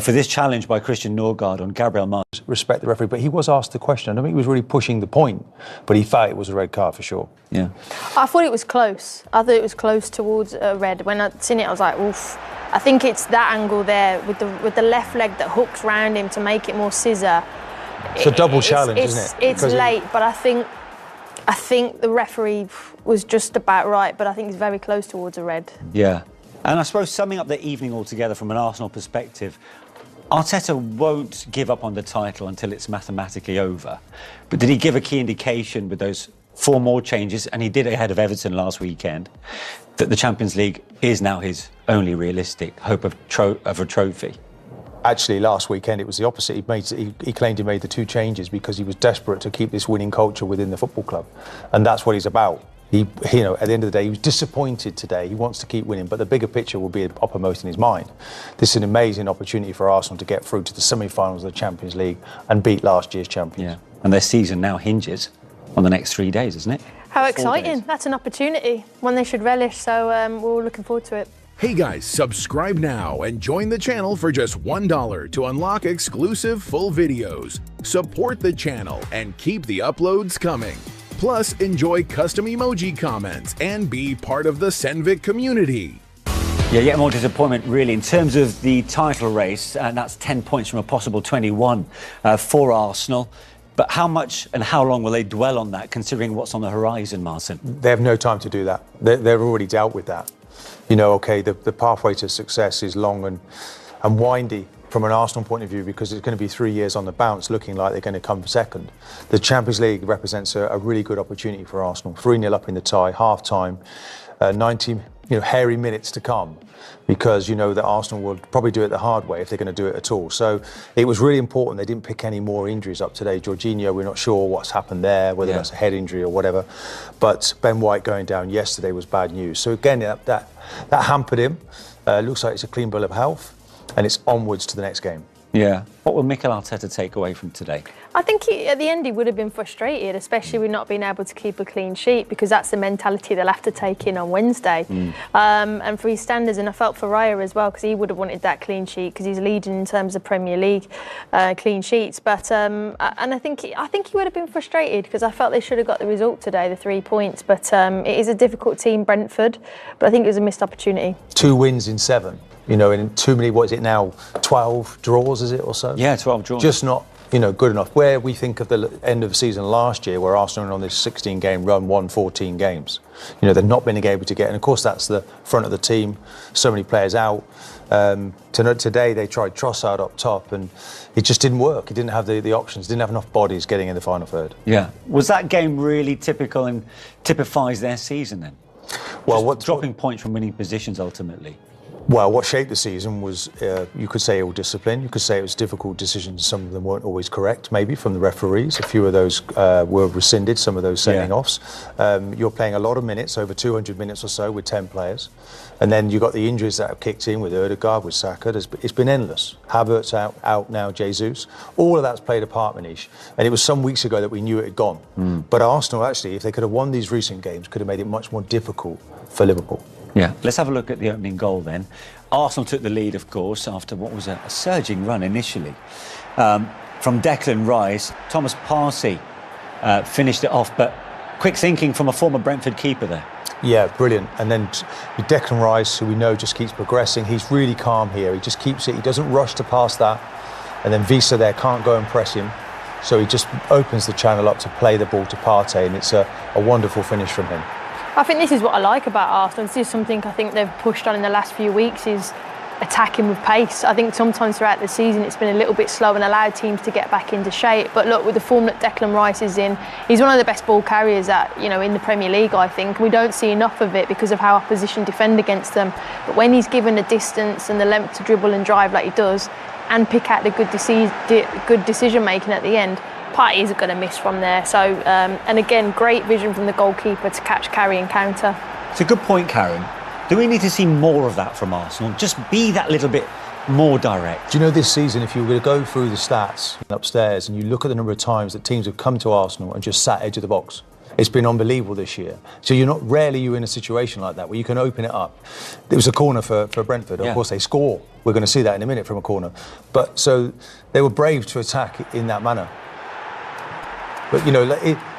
for this challenge by Christian Norgard on Gabriel Martinez. Respect the referee, but he was asked the question. I don't think he was really pushing the point, but he felt it was a red card for sure. Yeah. I thought it was close. I thought it was close towards red. When I'd seen it, I was like, oof. I think it's that angle there with the left leg that hooks round him to make it more scissor. It's a double challenge, isn't it? It's late, but I think the referee was just about right, but I think it's very close towards a red. Yeah. And I suppose summing up the evening altogether from an Arsenal perspective, Arteta won't give up on the title until it's mathematically over. But did he give a key indication with those 4 more changes, and he did ahead of Everton last weekend, that the Champions League is now his only realistic hope of a trophy? Actually, last weekend it was the opposite. He claimed he made the 2 changes because he was desperate to keep this winning culture within the football club, and that's what he's about. He, you know, at the end of the day, he was disappointed today. He wants to keep winning, but the bigger picture will be uppermost in his mind. This is an amazing opportunity for Arsenal to get through to the semi-finals of the Champions League and beat last year's champions. Yeah, and their season now hinges on the next 3 days, isn't it? How exciting. That's an opportunity, one they should relish, so we're all looking forward to it. Hey guys, subscribe now and join the channel for just $1 to unlock exclusive full videos. Support the channel and keep the uploads coming. Plus, enjoy custom emoji comments and be part of the Senvic community. Yeah, yet more disappointment really in terms of the title race, and that's 10 points from a possible 21 for Arsenal. But how much and how long will they dwell on that, considering what's on the horizon, Martin? They have no time to do that. They're already dealt with that. You know, OK, the pathway to success is long and windy from an Arsenal point of view, because it's going to be 3 years on the bounce looking like they're going to come second. The Champions League represents a really good opportunity for Arsenal. 3-0 up in the tie, half-time, 90 hairy minutes to come, because you know that Arsenal will probably do it the hard way if they're going to do it at all. So it was really important they didn't pick any more injuries up today. Jorginho, we're not sure what's happened there, whether that's a head injury or whatever. But Ben White going down yesterday was bad news. So again, that hampered him. Looks like it's a clean bill of health, and it's onwards to the next game. Yeah. What will Mikel Arteta take away from today? I think at the end he would have been frustrated, especially with not being able to keep a clean sheet, because that's the mentality they'll have to take in on Wednesday. And for his standards, and I felt for Raya as well, because he would have wanted that clean sheet, because he's leading in terms of Premier League clean sheets. But and I think he would have been frustrated, because I felt they should have got the result today, the 3 points. But it is a difficult team, Brentford. But I think it was a missed opportunity. 2 wins in 7. You know, in too many, what is it now, 12 draws, is it, or so? Yeah, 12 draws. Just not, good enough. Where we think of the end of the season last year, where Arsenal were on this 16-game run, won 14 games. They've not been able to get, and of course that's the front of the team, so many players out. Today they tried Trossard up top, and it just didn't work. He didn't have the options, didn't have enough bodies getting in the final third. Yeah. Was that game really typical and typifies their season then? Well, dropping points from winning positions ultimately? Well, what shaped the season was, you could say, ill discipline. You could say it was difficult decisions. Some of them weren't always correct, maybe, from the referees. A few of those were rescinded, some of those sending offs. You're playing a lot of minutes, over 200 minutes or so, with 10 players. And then you've got the injuries that have kicked in with Ødegaard, with Saka. It's been endless. Havertz out now, Jesus. All of that's played a part, Manish. And it was some weeks ago that we knew it had gone. But Arsenal, actually, if they could have won these recent games, could have made it much more difficult for Liverpool. Yeah, let's have a look at the opening goal then. Arsenal took the lead, of course, after what was a surging run initially. From Declan Rice, Thomas Partey finished it off, but quick thinking from a former Brentford keeper there. Yeah, brilliant. And then with Declan Rice, who we know just keeps progressing, he's really calm here. He just keeps it, he doesn't rush to pass that. And then Visa there can't go and press him. So he just opens the channel up to play the ball to Partey, and it's a wonderful finish from him. I think this is what I like about Arsenal. This is something I think they've pushed on in the last few weeks, is attacking with pace. I think sometimes throughout the season it's been a little bit slow and allowed teams to get back into shape. But look, with the form that Declan Rice is in, he's one of the best ball carriers in the Premier League, I think. We don't see enough of it because of how opposition defend against them. But when he's given the distance and the length to dribble and drive like he does, and pick out the good decision making at the end, Partey isn't going to miss from there. So, and again, great vision from the goalkeeper to catch, carry and counter. It's a good point, Karen. Do we need to see more of that from Arsenal? Just be that little bit more direct. Do you know, this season, if you were to go through the stats upstairs and you look at the number of times that teams have come to Arsenal and just sat edge of the box, It's been unbelievable this year. So rarely you're in a situation like that where you can open it up. It was a corner for Brentford. Of course, they score. We're going to see that in a minute from a corner. But so they were brave to attack in that manner. But,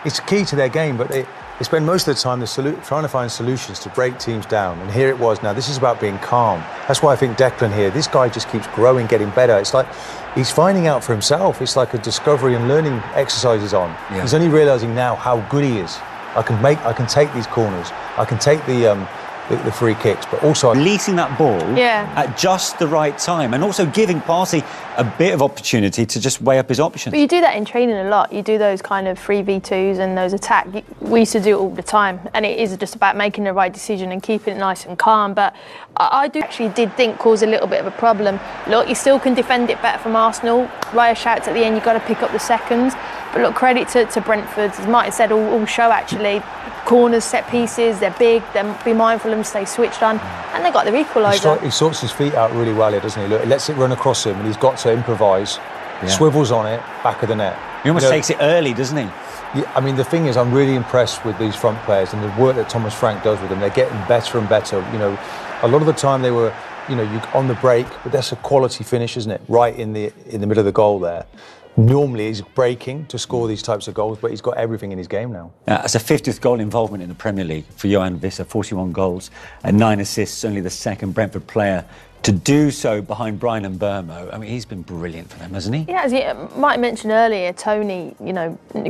it's key to their game, but they spend most of the time trying to find solutions to break teams down. And here it was now. This is about being calm. That's why I think Declan here, this guy just keeps growing, getting better. It's like he's finding out for himself. It's like a discovery and learning exercise is on. Yeah. He's only realising now how good he is. I can take these corners. I can take the free kicks, but also releasing that ball at just the right time, and also giving Partey a bit of opportunity to just weigh up his options. But you do that in training a lot. You do those kind of 3v2s and those attack. We used to do it all the time, and it is just about making the right decision and keeping it nice and calm. But I did think cause a little bit of a problem. Look, you still can defend it better from Arsenal. Raya shouts at the end, you've got to pick up the seconds. But look, credit to Brentford, as Martin said, all show actually. Corners, set pieces, they're big, be mindful of them, stay switched on, and they got their equaliser. He sorts his feet out really well here, doesn't he? Look, he lets it run across him, and he's got to improvise, swivels on it, back of the net. He almost takes it early, doesn't he? Yeah, I mean, the thing is, I'm really impressed with these front players and the work that Thomas Frank does with them. They're getting better and better. A lot of the time they were, on the break, but that's a quality finish, isn't it? Right in the middle of the goal there. Normally he's breaking to score these types of goals, but he's got everything in his game now. That's a 50th goal involvement in the Premier League for Johan Visser, 41 goals and 9 assists, only the second Brentford player to do so behind Brian and Burmo. I mean, he's been brilliant for them, hasn't he? Yeah, as you might mention earlier, Tony,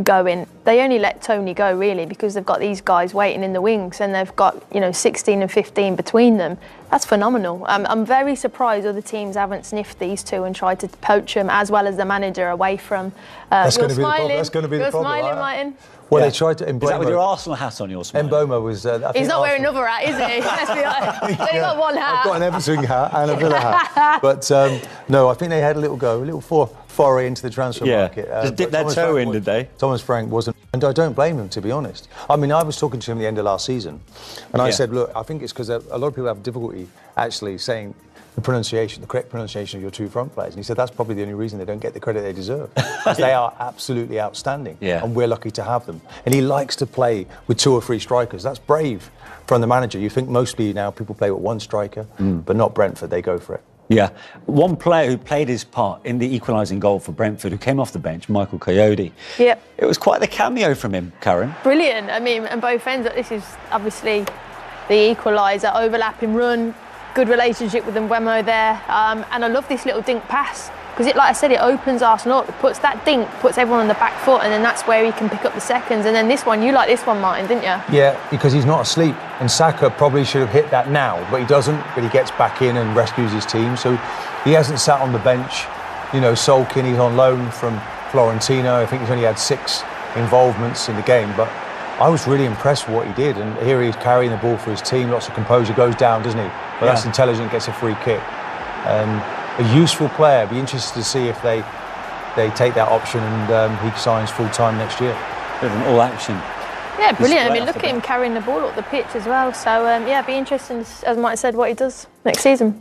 going. They only let Tony go, really, because they've got these guys waiting in the wings and they've got, 16 and 15 between them. That's phenomenal. I'm very surprised other teams haven't sniffed these two and tried to poach them, as well as the manager, away from... That's going to be the problem. That's going to be the problem. You're smiling, Martin. Well, they tried to... Is that with your Arsenal hat on, your smile? Mboma was... He's not wearing another hat, is he? Let's be honest. He's only got one hat. I've got an Everton hat and a Villa hat. But, no, I think they had a little foray into the transfer market. Just dipped their toe in, did they? Thomas Frank wasn't... And I don't blame him, to be honest. I mean, I was talking to him at the end of last season, and I said, look, I think it's because a lot of people have difficulty actually saying the correct pronunciation of your two front players. And he said that's probably the only reason they don't get the credit they deserve. Because they are absolutely outstanding. Yeah. And we're lucky to have them. And he likes to play with 2 or 3 strikers. That's brave from the manager. You think mostly now people play with 1 striker, but not Brentford. They go for it. Yeah. One player who played his part in the equalising goal for Brentford, who came off the bench, Michael Coyote. Yep. It was quite the cameo from him, Karen. Brilliant. I mean, and both ends. This is obviously the equaliser, overlapping run, good relationship with Mbeumo there. And I love this little dink pass. Because, like I said, it opens Arsenal up. It puts everyone on the back foot, and then that's where he can pick up the seconds. And then this one, you like this one, Martin, didn't you? Yeah, because he's not asleep. And Saka probably should have hit that now, but he doesn't. But he gets back in and rescues his team. So he hasn't sat on the bench, sulking. He's on loan from Florentino. I think he's only had 6 involvements in the game. But I was really impressed with what he did. And here he's carrying the ball for his team. Lots of composure. Goes down, doesn't he? But that's intelligent. Gets a free kick. A useful player. Be interested to see if they take that option and he signs full time next year. Bit of an all action. Yeah, brilliant. I mean, look at him carrying the ball up the pitch as well. So be interesting, as Mike said, what he does next season.